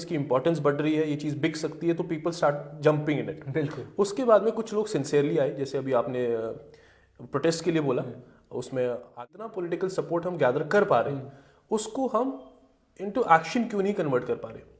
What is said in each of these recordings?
इसकी इंपॉर्टेंस बढ़ रही है, ये चीज़ बिक सकती है, तो people start jumping in it. बिल्कुल। उसके बाद में कुछ लोग सिंसियरली आए, जैसे अभी आपने प्रोटेस्ट के लिए बोला, उसमें इतना पॉलिटिकल सपोर्ट हम गैदर कर पा रहे हैं, उसको हम इनटू एक्शन क्यों नहीं कन्वर्ट कर पा रहे।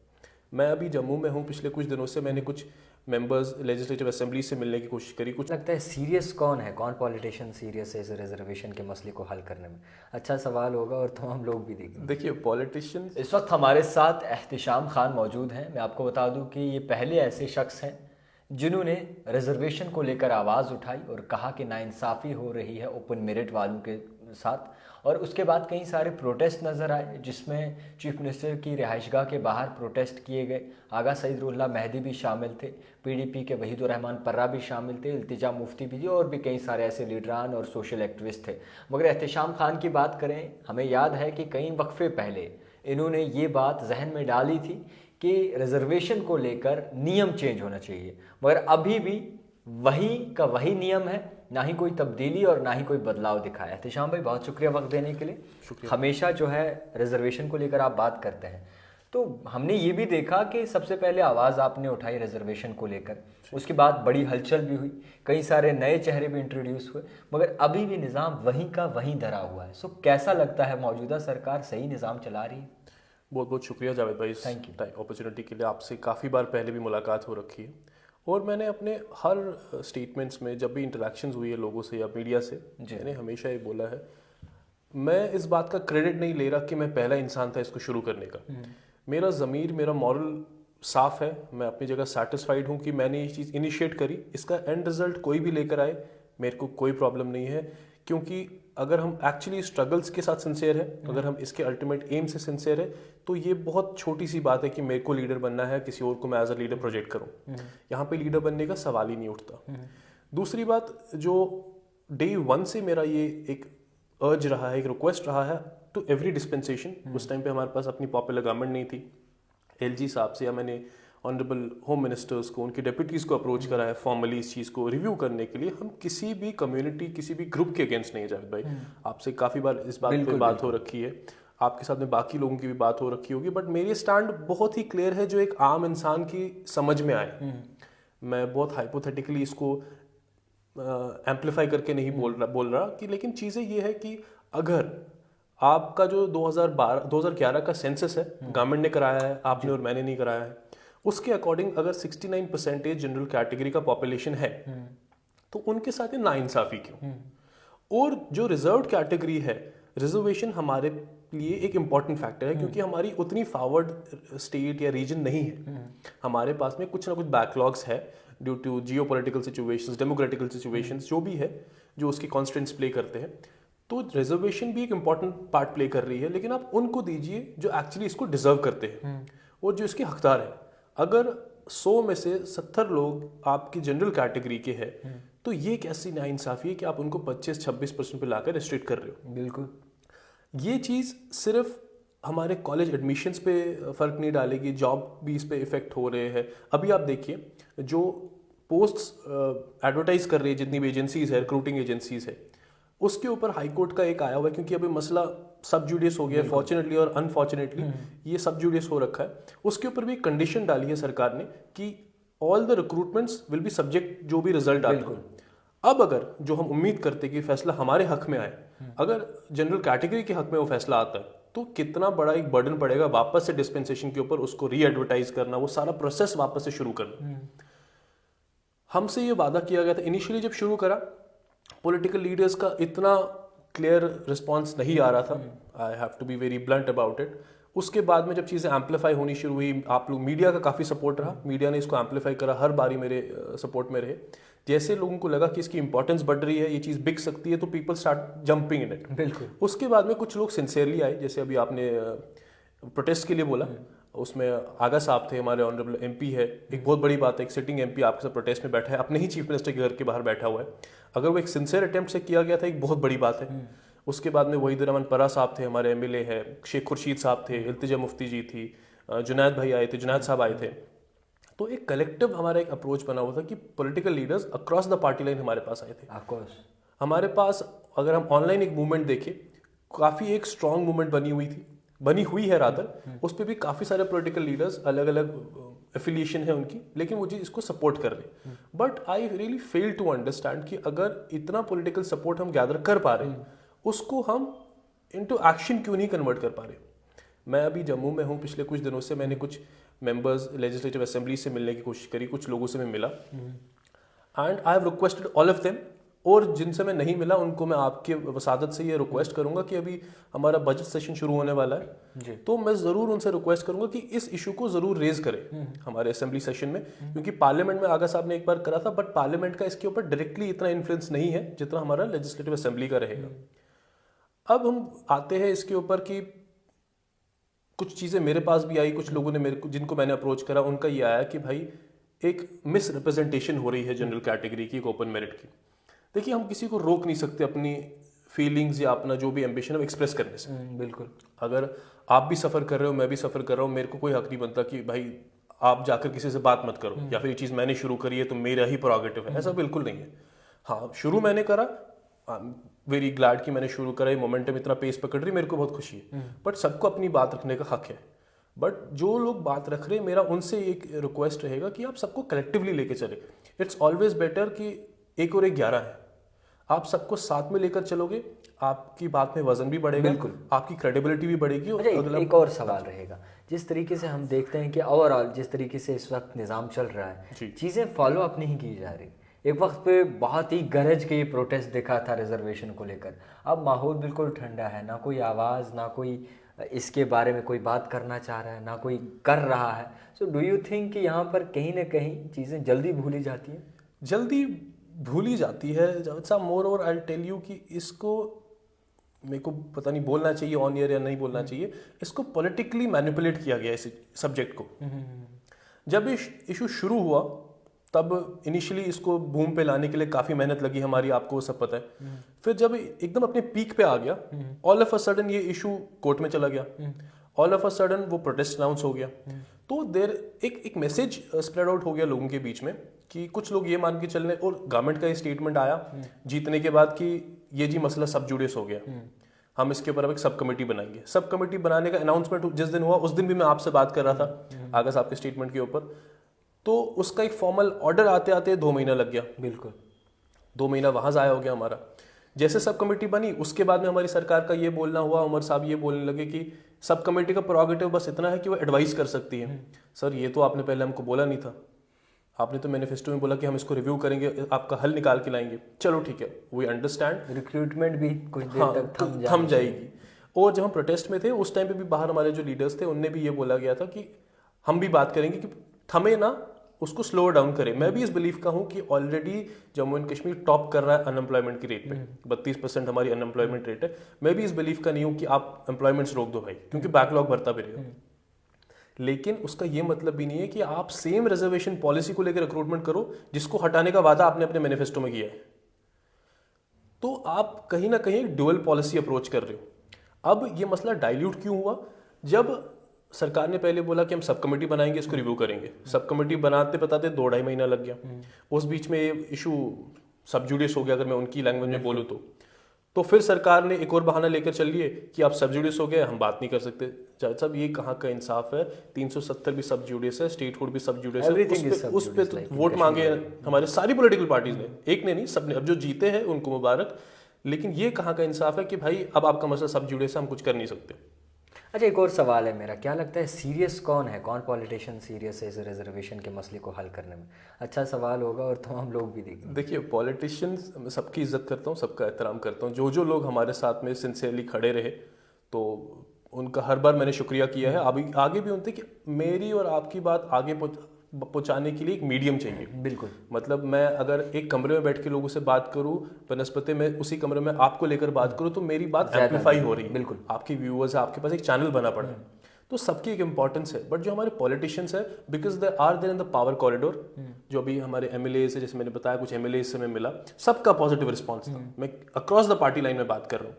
मैं अभी जम्मू में हूँ, पिछले कुछ दिनों से मैंने कुछ मेंबर्स लेजिस्लेटिव असेंबली से मिलने की कोशिश करी। कुछ लगता है सीरियस कौन है, कौन पॉलिटिशियन सीरियस है इस रिजर्वेशन के मसले को हल करने में? अच्छा सवाल होगा और तमाम लोग भी देखेंगे। देखिए पॉलिटिशियन, इस वक्त हमारे साथ एहतिशाम खान मौजूद हैं। मैं आपको बता दूं कि ये पहले ऐसे शख्स हैं जिन्होंने रिजर्वेशन को लेकर आवाज़ उठाई और कहा कि नाइंसाफ़ी हो रही है ओपन मेरिट वालों के साथ। और उसके बाद कई सारे प्रोटेस्ट नज़र आए जिसमें चीफ मिनिस्टर की रिहाइशगाह के बाहर प्रोटेस्ट किए गए। आगा सईदुल्लाह मेहदी भी शामिल थे, पीडीपी के वहीदुर रहमान पर्रा भी शामिल थे, इल्तिजा मुफ्ती भी थी, और भी कई सारे ऐसे लीडरान और सोशल एक्टिविस्ट थे। मगर एहतिशाम खान की बात करें, हमें याद है कि कई वक्फे पहले इन्होंने ये बात जहन में डाली थी कि रिजर्वेशन को लेकर नियम चेंज होना चाहिए, मगर अभी भी वही का वही नियम है, ना ही कोई तब्दीली और ना ही कोई बदलाव दिखाया। एहतिशाम भाई बहुत शुक्रिया वक्त देने के लिए। हमेशा जो है रिजर्वेशन को लेकर आप बात करते हैं, तो हमने ये भी देखा कि सबसे पहले आवाज़ आपने उठाई रिजर्वेशन को लेकर, उसके बाद बड़ी हलचल भी हुई, कई सारे नए चेहरे भी इंट्रोड्यूस हुए, मगर अभी भी निज़ाम वहीं का वहीं धरा हुआ है। सो कैसा लगता है, मौजूदा सरकार सही निज़ाम चला रही है? बहुत बहुत शुक्रिया जावेद भाई इस अपॉर्चुनिटी के लिए। आपसे काफ़ी बार पहले भी मुलाकात हो रखी है, और मैंने अपने हर स्टेटमेंट्स में जब भी इंटरेक्शंस हुई है लोगों से या मीडिया से, मैंने हमेशा ये बोला है, मैं इस बात का क्रेडिट नहीं ले रहा कि मैं पहला इंसान था इसको शुरू करने का। मेरा ज़मीर, मेरा मॉरल साफ है, मैं अपनी जगह सेटिस्फाइड हूँ कि मैंने ये चीज़ इनिशिएट करी। इसका एंड रिजल्ट कोई भी लेकर आए मेरे को कोई प्रॉब्लम नहीं है, क्योंकि अगर हम एक्चुअली स्ट्रगल्स के साथ सिंसियर है, अगर हम इसके अल्टीमेट एम से सिंसियर है, तो ये बहुत छोटी सी बात है कि मेरे को लीडर बनना है, किसी और को मैं एज अ लीडर प्रोजेक्ट करूँ। यहाँ पे लीडर बनने का सवाल ही नहीं उठता। दूसरी बात, जो डे वन से मेरा ये एक अर्ज रहा है, एक रिक्वेस्ट रहा है टू एवरी डिस्पेंसेशन। उस टाइम पे हमारे पास अपनी पॉपुलर गवर्नमेंट नहीं थी, एलजी साहब से या मैंने ऑनरेबल होम मिनिस्टर्स को, उनकी डेप्यूटीज को अप्रोच करा है फॉर्मली इस चीज़ को रिव्यू करने के लिए। हम किसी भी कम्युनिटी, किसी भी ग्रुप के अगेंस्ट नहीं है जावेद भाई। आपसे काफ़ी बार इस बात पे बात हो रखी है, आपके साथ में बाकी लोगों की भी बात हो रखी होगी, बट मेरी स्टैंड बहुत ही क्लियर है जो एक आम इंसान की समझ में आए। मैं बहुत हाइपोथेटिकली इसको एम्पलीफाई करके नहीं बोल रहा कि, लेकिन चीज़ें ये है कि अगर आपका जो 2011 का सेंसस है गवर्नमेंट ने कराया है, आपने और मैंने नहीं कराया है, उसके अकॉर्डिंग अगर 69% जनरल कैटेगरी का पॉपुलेशन है, तो उनके साथ ये नाइंसाफी क्यों? और जो रिजर्व कैटेगरी है, रिजर्वेशन हमारे लिए एक इंपॉर्टेंट फैक्टर है, क्योंकि हमारी उतनी फॉरवर्ड स्टेट या रीजन नहीं है। हमारे पास में कुछ ना कुछ बैकलॉग्स है due to geopolitical situations, democratical situations, जो भी है, जो उसकी कॉन्स्टेंट्स प्ले करते हैं। तो रिजर्वेशन भी एक इंपॉर्टेंट पार्ट प्ले कर रही है, लेकिन आप उनको दीजिए जो एक्चुअली इसको डिजर्व करते हैं और जो इसके हकदार है। अगर 100 में से 70 लोग आपकी जनरल कैटेगरी के हैं, तो ये कैसी नाइंसाफी है कि आप उनको 25-26% पे लाकर रिस्ट्रिक्ट कर रहे हो। बिल्कुल, ये चीज़ सिर्फ हमारे कॉलेज एडमिशन्स पे फ़र्क नहीं डालेगी, जॉब भी इस पे इफेक्ट हो रहे हैं। अभी आप देखिए, जो पोस्ट्स एडवर्टाइज कर रही है जितनी भी एजेंसीज है, रिक्रूटिंग एजेंसीज है, उसके ऊपर हाई कोर्ट का एक आया हुआ है, क्योंकि अभी मसला सब जुडिस हो गया है, फॉर्चुनेटली और अनफॉर्चुनेटली ये सब जुडिस हो रखा है। उसके ऊपर भी एक कंडीशन डाली है सरकार ने कि all the recruitments will be subject जो भी रिजल्ट आता है। अब अगर जो हम उम्मीद करते कि फैसला हमारे हक में आए, अगर जनरल कैटेगरी के हक में वो फैसला आता है, तो कितना बड़ा एक बर्डन पड़ेगा वापस से डिस्पेंसेशन के ऊपर, उसको री एडवर्टाइज करना, वो सारा प्रोसेस वापस से शुरू करना। हमसे ये वादा किया गया था इनिशियली जब शुरू करा, पॉलिटिकल लीडर्स का इतना क्लियर रिस्पॉन्स नहीं आ रहा था। I have to be very blunt about it. उसके बाद में जब चीज़ें एम्पलीफाई होनी शुरू हुई, आप लोग, मीडिया का काफ़ी सपोर्ट रहा, मीडिया ने इसको एम्पलीफाई करा, हर बारी मेरे सपोर्ट में रहे। जैसे लोगों को लगा कि इसकी इंपॉर्टेंस बढ़ रही है, ये चीज़ बिक सकती है, तो people start jumping in it. बिल्कुल। उसके बाद में कुछ लोग सिंसियरली आए, जैसे अभी आपने प्रोटेस्ट के लिए बोला, उसमें आगा साहब थे, हमारे ऑनरेबल एमपी है। एक बहुत बड़ी बात है, एक सिटिंग एमपी आपके साथ प्रोटेस्ट में बैठा है, अपने ही चीफ मिनिस्टर के घर के बाहर बैठा हुआ है। अगर वो एक सिंसियर अटेम्प्ट से किया गया था, एक बहुत बड़ी बात है। उसके बाद में वहीदुर रहमान पर्रा साहब थे, हमारे एमएलए है, शेख खुर्शीद साहब थे, इल्तिजा मुफ्ती जी थी, जुनैद भाई आए थे, जुनैद साहब आए थे। तो एक कलेक्टिव हमारा एक अप्रोच बना हुआ था कि political leaders across the party line हमारे पास आए थे। हमारे पास, अगर हम ऑनलाइन एक मूवमेंट देखें, काफ़ी एक स्ट्रॉन्ग मूवमेंट बनी हुई थी। बनी हुई है रादर, उस पर भी काफ़ी सारे पॉलिटिकल लीडर्स अलग अलग एफिलिएशन है उनकी, लेकिन वो चीज़ इसको सपोर्ट कर रहे हैं। But I really fail to understand कि अगर इतना पॉलिटिकल सपोर्ट हम गैदर कर पा रहे हैं, उसको हम इनटू एक्शन क्यों नहीं कन्वर्ट कर पा रहे। मैं अभी जम्मू में हूँ, पिछले कुछ दिनों से मैंने कुछ मेंबर्स लेजिस्लेटिव असेंबली से मिलने की कोशिश करी, कुछ लोगों से मैं मिला and I have requested all of them, और जिनसे मैं नहीं मिला उनको मैं आपके वसादत से ये रिक्वेस्ट करूंगा कि अभी हमारा बजट सेशन शुरू होने वाला है, तो मैं ज़रूर उनसे रिक्वेस्ट करूंगा कि इस इशू को ज़रूर रेज करें हमारे असेंबली सेशन में, क्योंकि पार्लियामेंट में आगा साहब ने एक बार करा था, बट पार्लियामेंट का इसके ऊपर डायरेक्टली इतना इन्फ्लुएंस नहीं है जितना हमारा लेजिस्लेटिव असेंबली का रहेगा। अब हम आते हैं इसके ऊपर कि कुछ चीज़ें मेरे पास भी आई, कुछ लोगों ने मेरे को, जिनको मैंने अप्रोच करा, उनका ये आया कि भाई एक मिस रिप्रेजेंटेशन हो रही है जनरल कैटेगरी की, एक ओपन मेरिट की। देखिए, हम किसी को रोक नहीं सकते अपनी फीलिंग्स या अपना जो भी एम्बिशन है वो एक्सप्रेस करने से। बिल्कुल। अगर आप भी सफ़र कर रहे हो, मैं भी सफ़र कर रहा हूँ, मेरे को कोई हक नहीं बनता कि भाई आप जाकर किसी से बात मत करो, या फिर ये चीज़ मैंने शुरू करी है तो मेरा ही प्रोगेटिव है, ऐसा बिल्कुल नहीं है। हाँ, शुरू मैंने करा, वेरी ग्लैड कि मैंने शुरू करा, ये मोमेंटम इतना पेस पकड़ रही, मेरे को बहुत खुशी है। बट सबको अपनी बात रखने का हक है। बट जो लोग बात रख रहे हैं, मेरा उनसे एक रिक्वेस्ट रहेगा कि आप सबको कलेक्टिवली लेके चले। इट्स ऑलवेज बेटर कि 1 और 1 11 है। आप सबको साथ में लेकर चलोगे, आपकी बात में वजन भी बढ़ेगा, बिल्कुल, आपकी क्रेडिबिलिटी भी बढ़ेगी। और अगला एक और सवाल रहेगा, जिस तरीके से हम देखते हैं कि ओवरऑल जिस तरीके से इस वक्त निज़ाम चल रहा है, चीज़ें फॉलो अप नहीं की जा रही। एक वक्त पे बहुत ही गरज के प्रोटेस्ट दिखा था रिजर्वेशन को लेकर, अब माहौल बिल्कुल ठंडा है, ना कोई आवाज़, ना कोई इसके बारे में कोई बात करना चाह रहा है, ना कोई कर रहा है। सो डू यू थिंक कि यहाँ पर कहीं ना कहीं चीज़ें जल्दी भूली जाती हैं? जल्दी भूली जाती है। अच्छा, moreover I tell you कि इसको मेरे को पता नहीं बोलना चाहिए ऑन ईयर या नहीं बोलना चाहिए, इसको पॉलिटिकली मैनिपुलेट किया गया इस सब्जेक्ट को। जब इशू शुरू हुआ तब इनिशियली इसको बूम पे लाने के लिए काफ़ी मेहनत लगी हमारी, आपको वो सब पता है। फिर जब एकदम अपने पीक पे आ गया, ऑल ऑफ अ सडन ये इशू कोर्ट में चला गया, ऑल ऑफ अ सडन वो प्रोटेस्ट अनाउंस हो गया, तो देर एक मैसेज स्प्रेड आउट हो गया लोगों के बीच में कि कुछ लोग ये मान के चलने, और गवर्नमेंट का ये स्टेटमेंट आया जीतने के बाद कि ये जी मसला सब जुडिस हो गया, हम इसके ऊपर अब एक सब कमेटी बनाएंगे। सब कमेटी बनाने का अनाउंसमेंट जिस दिन हुआ, उस दिन भी मैं आपसे बात कर रहा था आगा साहब के स्टेटमेंट के ऊपर, तो उसका एक फॉर्मल ऑर्डर आते आते 2 महीना लग गया। बिल्कुल, 2 महीना वहाँ ज़ाया हो गया हमारा। जैसे सब कमेटी बनी, उसके बाद में हमारी सरकार का ये बोलना हुआ, उमर साहब ये बोलने लगे कि सब कमेटी का प्रोगेटिव बस इतना है कि वो एडवाइस कर सकती है। सर, ये तो आपने पहले हमको बोला नहीं था, आपने तो मैनिफेस्टो में बोला कि हम इसको रिव्यू करेंगे, आपका हल निकाल के लाएंगे। चलो ठीक है, वी अंडरस्टैंड, रिक्रूटमेंट भी कुछ देर तक थम जाएगी। और जब हम प्रोटेस्ट में थे उस टाइम पे भी बाहर हमारे जो लीडर्स थे उनने भी ये बोला गया था कि हम भी बात करेंगे कि थमे ना, उसको स्लो डाउन करें। मैं भी इस बिलीफ का हूं कि already Jammu and Kashmir top कर रहा है अनएम्प्लॉयमेंट की रेट पे, 32% हमारी अनएम्प्लॉयमेंट रेट है। मैं भी इस बिलीफ का नहीं हूं कि आप एम्प्लॉयमेंट्स रोक दो भाई, क्योंकि बैकलॉग भरता भी रहेगा। लेकिन उसका ये मतलब भी नहीं है कि आप सेम रिजर्वेशन पॉलिसी को लेकर रिक्रूटमेंट करो जिसको हटाने का वादा आपने अपने मैनिफेस्टो में किया है। तो आप कहीं ना कहीं ड्यूअल पॉलिसी अप्रोच कर रहे हो। अब ये मसला डाइल्यूट क्यों हुआ? जब सरकार ने पहले बोला कि हम सब कमेटी बनाएंगे, इसको रिव्यू करेंगे, सब कमेटी बनाते बताते 2-2.5 महीना लग गया। उस बीच में ये इशू सब जुडिस हो गया, अगर मैं उनकी लैंग्वेज में बोलूँ तो फिर सरकार ने एक और बहाना लेकर चल लिए कि आप सब जुडिस हो गए, हम बात नहीं कर सकते। जज साहब, ये कहाँ का इंसाफ है? 370 भी सब जुडिस है, स्टेटहुड भी सब जुडिस है, उस पे तो वोट मांगे हमारे सारी पॉलिटिकल पार्टीज ने, एक ने नहीं, सबने। अब जो जीते हैं उनको मुबारक, लेकिन ये कहाँ का इंसाफ है कि भाई अब आपका मसला सब जुडिस है, हम कुछ कर नहीं सकते। अच्छा, एक और सवाल है मेरा, क्या लगता है सीरियस कौन है, कौन पॉलिटिशियन सीरियस है इस रिजर्वेशन के मसले को हल करने में? अच्छा सवाल होगा और तमाम लोग भी देखेंगे। देखिए, पॉलिटिशियंस, मैं सबकी इज्जत करता हूँ, सबका एहतराम करता हूँ। जो लोग हमारे साथ में सिंसियरली खड़े रहे तो उनका हर बार मैंने शुक्रिया किया है। अभी आगे भी उनसे कि मेरी और आपकी बात आगे पहुंचाने के लिए एक मीडियम चाहिए। बिल्कुल, मतलब मैं अगर एक कमरे में बैठ के लोगों से बात करूं, बनस्पति में उसी कमरे में आपको लेकर बात करूं, तो मेरी बात एम्पलीफाई हो रही है। बिल्कुल, आपके व्यूअर्स है, आपके पास एक चैनल बना पड़ा है, तो सबकी एक इंपॉर्टेंस है। बट जो हमारे पॉलिटिशियंस है, because they are there in the power corridor, जो अभी हमारे एमएलए से, जैसे मैंने बताया कुछ एमएलए से मैं मिला, सबका पॉजिटिव रिस्पॉन्स था। मैं अक्रॉस द पार्टी लाइन में बात कर रहा हूँ,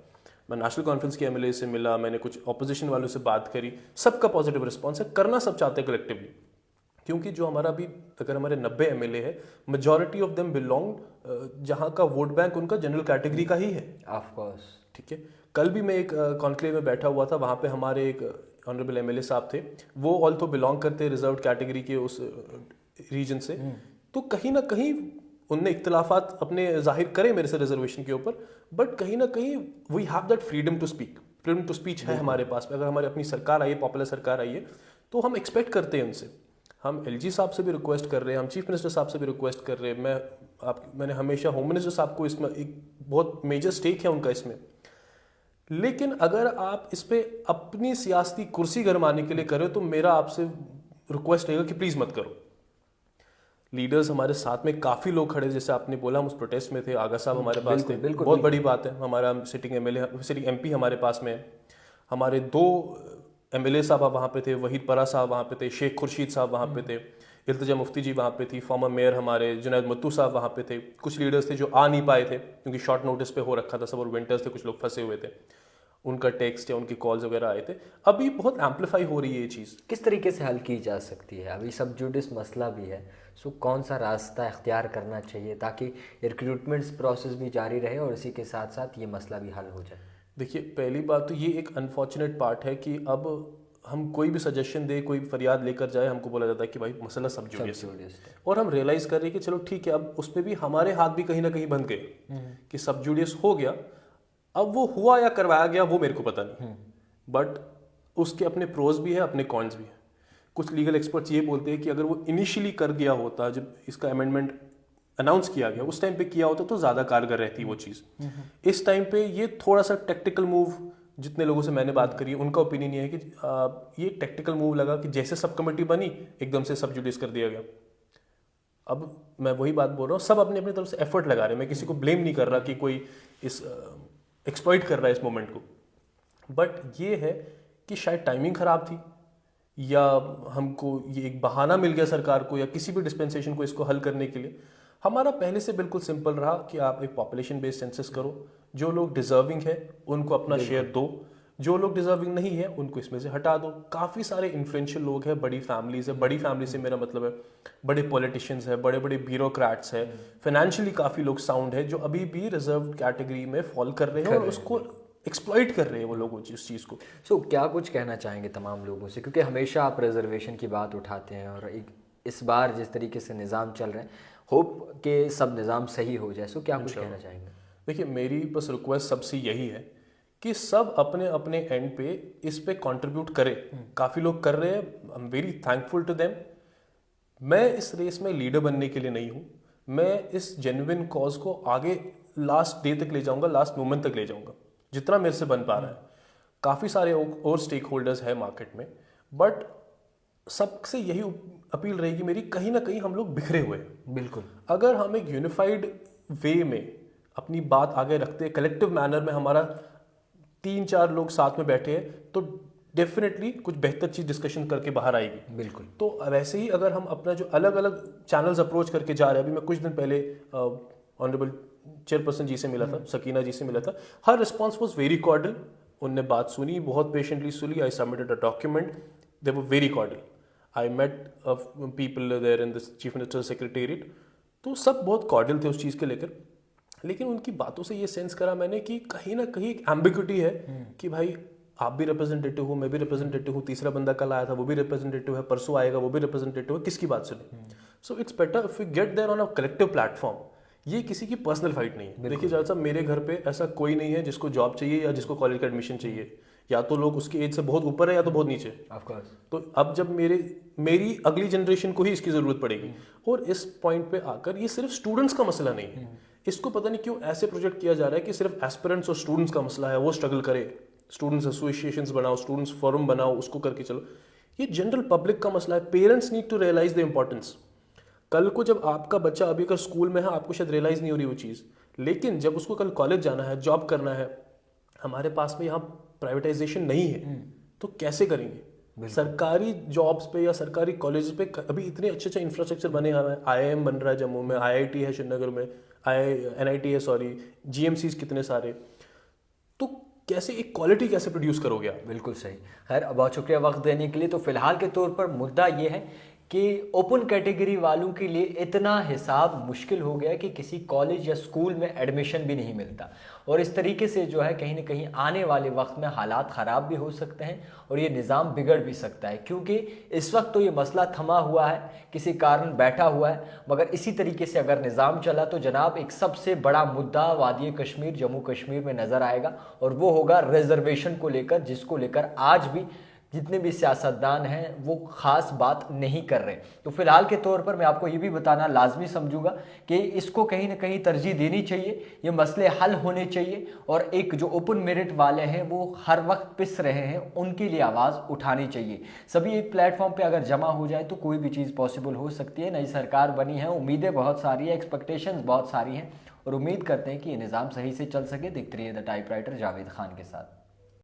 मैं नेशनल कॉन्फ्रेंस के एमएलए से मिला, मैंने कुछ ऑपोजिशन वालों से बात करी, सबका पॉजिटिव रिस्पॉन्स है। करना सब चाहते हैं कलेक्टिवली, क्योंकि जो हमारा भी, अगर हमारे 90 एमएलए है, मेजॉरिटी ऑफ देम बिलोंग, जहाँ का वोट बैंक उनका जनरल कैटेगरी का ही है, ऑफ कोर्स, ठीक है। कल भी मैं एक कॉन्क्लेव में बैठा हुआ था, वहाँ पे हमारे एक ऑनरेबल एमएलए साहब थे, वो ऑल्थो बिलोंग करते हैं रिजर्व कैटेगरी के उस रीजन से, तो कहीं ना कहीं उनने इख्तलाफात अपने जाहिर करे मेरे से रिजर्वेशन के ऊपर, बट कहीं ना कहीं we have that freedom to speak, freedom to speech है हमारे पास में। अगर हमारी अपनी सरकार आई है, पॉपुलर सरकार आई है, तो हम एक्सपेक्ट करते हैं उनसे। हम एलजी साहब से भी रिक्वेस्ट कर रहे हैं, हम चीफ मिनिस्टर साहब से भी रिक्वेस्ट कर रहे हैं। मैंने हमेशा होम मिनिस्टर साहब को इसमें एक बहुत मेजर स्टेक है उनका इसमें, लेकिन अगर आप इस पे अपनी सियासी कुर्सी गरमाने के लिए करें तो मेरा आपसे रिक्वेस्ट रहेगा कि प्लीज मत करो। लीडर्स हमारे साथ में काफी लोग खड़े, जैसे आपने बोला हम उस प्रोटेस्ट में थे, आगा साहब हमारे पास थे, बहुत बड़ी बात है। हमारा सिटिंग एमएलए, सिटिंग एमपी हमारे पास में है, हमारे 2 एमएलए साहब वहाँ पे थे, वहीद परा साहब वहाँ पे थे, शेख खुर्शीद साहब वहाँ पे थे, इल्तिजा मुफ्ती जी वहाँ पे थी, फॉर्मर मेयर हमारे जुनैद मत्तू साहब वहाँ पे थे। कुछ लीडर्स थे जो आ नहीं पाए थे क्योंकि शॉर्ट नोटिस पे हो रखा था सब, और विंटर्स थे, कुछ लोग फंसे हुए थे, उनका टेक्स्ट या उनकी कॉल्स वगैरह आए थे। अभी बहुत एम्पलीफाई हो रही है ये चीज़। किस तरीके से हल की जा सकती है? अभी सब जुडिस मसला भी है, सो कौन सा रास्ता इख्तियार करना चाहिए ताकि रिक्रूटमेंट्स प्रोसेस भी जारी रहे और इसी के साथ साथ ये मसला भी हल हो जाए? देखिए, पहली बात तो ये एक अनफॉर्चुनेट पार्ट है कि अब हम कोई भी सजेशन दे, कोई फरियाद लेकर जाए, हमको बोला जाता है कि भाई मसला सब जुडिस है, और हम रियलाइज कर रहे हैं कि चलो ठीक है, अब उसमें भी हमारे हाथ भी कहीं ना कहीं बंध गए कि सब जुडिस हो गया। अब वो हुआ या करवाया गया वो मेरे को पता नहीं, बट उसके अपने प्रोज भी है, अपने कॉन्स भी है। कुछ लीगल एक्सपर्ट्स ये बोलते हैं कि अगर वो इनिशियली कर दिया होता, जब इसका अमेंडमेंट अनाउंस किया गया उस टाइम पे किया होता, तो ज़्यादा कारगर रहती वो चीज़। इस टाइम पे ये थोड़ा सा टेक्टिकल मूव, जितने लोगों से मैंने बात करी है उनका ओपिनियन ये है कि ये टेक्टिकल मूव लगा कि जैसे सब कमेटी बनी एकदम से सब जुडिस कर दिया गया। अब मैं वही बात बोल रहा हूँ, सब अपने अपनी तरफ से एफर्ट लगा रहे हैं, मैं किसी को ब्लेम नहीं कर रहा कि कोई इस एक्सप्लॉइट कर रहा है इस मोमेंट को, बट ये है कि शायद टाइमिंग ख़राब थी, या हमको ये एक बहाना मिल गया सरकार को या किसी भी डिस्पेंसेशन को इसको हल करने के लिए। हमारा पहले से बिल्कुल सिंपल रहा कि आप एक पॉपुलेशन बेस्ड सेंसस करो, जो लोग डिजर्विंग है उनको अपना शेयर दो, जो लोग डिजर्विंग नहीं है उनको इसमें से हटा दो। काफ़ी सारे इन्फ्लुएंशियल लोग हैं, बड़ी फैमिलीज है, बड़ी फैमिली से मेरा मतलब है बड़े पॉलिटिशियंस है, बड़े बड़े ब्यूरोक्रेट्स है, फाइनेंशियली काफ़ी लोग साउंड है, जो अभी भी रिजर्व कैटेगरी में फॉल कर रहे हैं और उसको एक्सप्लॉइट कर रहे हैं वो लोग उस चीज़ को। सो क्या कुछ कहना चाहेंगे तमाम लोगों से, क्योंकि हमेशा आप रिजर्वेशन की बात उठाते हैं और इस बार जिस तरीके से निज़ाम चल रहे हैं, होप के सब निज़ाम सही हो जाए, सो क्या कुछ कहना चाहेंगे? देखिए, मेरी बस रिक्वेस्ट सबसे यही है कि सब अपने अपने एंड पे इस पे कंट्रीब्यूट करें। काफ़ी लोग कर रहे हैं, I am very thankful to them. मैं इस रेस में लीडर बनने के लिए नहीं हूँ, मैं इस जेन्युइन कॉज को आगे लास्ट डे तक ले जाऊँगा, लास्ट मोमेंट तक ले जाऊँगा, जितना मेरे से बन पा रहा है। काफ़ी सारे और स्टेक होल्डर्स है मार्केट में, बट सबसे यही अपील रहेगी मेरी, कहीं ना कहीं हम लोग बिखरे हुए हैं। बिल्कुल, अगर हम एक यूनिफाइड वे में अपनी बात आगे रखते हैं, कलेक्टिव मैनर में हमारा 3-4 लोग साथ में बैठे हैं, तो डेफिनेटली कुछ बेहतर चीज़ डिस्कशन करके बाहर आएगी। बिल्कुल। तो वैसे ही अगर हम अपना जो अलग अलग चैनल्स अप्रोच करके जा रहे हैं, अभी मैं कुछ दिन पहले ऑनरेबल चेयरपर्सन जी से मिला था, सकीना जी से मिला था, हर रिस्पॉन्स वॉज वेरी कॉर्डियल। उनने बात सुनी, बहुत पेशेंटली सुनी। I submitted a document, they were very cordial. I met people there in the chief minister secretariat, तो सब बहुत कॉर्डियल थे उस चीज़ के लेकर। लेकिन उनकी बातों से ये सेंस करा मैंने कि कहीं ना कहीं एक एम्बिग्युइटी है कि भाई आप भी रिप्रेजेंटेटिव हो, मैं भी रिप्रेजेंटेटिव हूँ, तीसरा बंदा कल आया था वो भी रिप्रेजेंटेटिव है, परसों आएगा वो भी रिप्रेजेंटेटिव है, किसकी बात सुने? So it's better if we get there on a collective platform. ये किसी की पर्सनल फाइट नहीं है। देखिए जावेद साहब, मेरे घर पे ऐसा कोई नहीं है जिसको जॉब चाहिए या जिसको कॉलेज का एडमिशन चाहिए, या तो लोग उसकी एज से बहुत ऊपर है या तो बहुत नीचे। Of course. तो अब जब मेरी अगली जनरेशन को ही इसकी ज़रूरत पड़ेगी। और इस पॉइंट पे आकर ये सिर्फ स्टूडेंट्स का मसला नहीं है, इसको पता नहीं क्यों ऐसे प्रोजेक्ट किया जा रहा है कि सिर्फ एस्पिरेंट्स और स्टूडेंट्स का मसला है, वो स्ट्रगल करे, स्टूडेंट्स एसोसिएशंस बनाओ, स्टूडेंट्स फोरम बनाओ, उसको करके चलो। ये जनरल पब्लिक का मसला है। Parents need to realise the importance. कल को जब आपका बच्चा अभी अगर स्कूल में है, आपको शायद रियलाइज नहीं हो रही वो चीज़, लेकिन जब उसको कल कॉलेज जाना है, जॉब करना है, हमारे पास में यहाँ प्राइवेटाइजेशन नहीं है, तो कैसे करेंगे? सरकारी जॉब्स पे या सरकारी कॉलेज पे अभी इतने अच्छे अच्छे इंफ्रास्ट्रक्चर बने हुए हैं। IIM बन रहा है जम्मू में, IIT है श्रीनगर में, NIT है, सॉरी, GMCs कितने सारे, तो कैसे एक क्वालिटी कैसे प्रोड्यूस करोगे आप? बिल्कुल सही। खैर, बहुत शुक्रिया वक्त देने के लिए। तो फिलहाल के तौर पर मुद्दा ये है कि ओपन कैटेगरी वालों के लिए इतना हिसाब मुश्किल हो गया कि किसी कॉलेज या स्कूल में एडमिशन भी नहीं मिलता, और इस तरीके से जो है कहीं ना कहीं आने वाले वक्त में हालात ख़राब भी हो सकते हैं और ये निज़ाम बिगड़ भी सकता है। क्योंकि इस वक्त तो ये मसला थमा हुआ है, किसी कारण बैठा हुआ है, मगर इसी तरीके से अगर निज़ाम चला तो जनाब एक सबसे बड़ा मुद्दा वादी कश्मीर, जम्मू कश्मीर में नज़र आएगा, और वो होगा रिजर्वेशन को लेकर, जिसको लेकर आज भी जितने भी सियासतदान हैं वो ख़ास बात नहीं कर रहे। तो फिलहाल के तौर पर मैं आपको ये भी बताना लाजमी समझूंगा कि इसको कहीं ना कहीं तरजीह देनी चाहिए, ये मसले हल होने चाहिए, और एक जो ओपन मेरिट वाले हैं वो हर वक्त पिस रहे हैं, उनके लिए आवाज़ उठानी चाहिए। सभी एक प्लेटफॉर्म पे अगर जमा हो जाए तो कोई भी चीज़ पॉसिबल हो सकती है। नई सरकार बनी है, उम्मीदें बहुत सारी हैं, एक्सपेक्टेशंस बहुत सारी हैं, और उम्मीद करते हैं कि ये निज़ाम सही से चल सके। देखते रहिए द टाइपराइटर जावेद खान के साथ।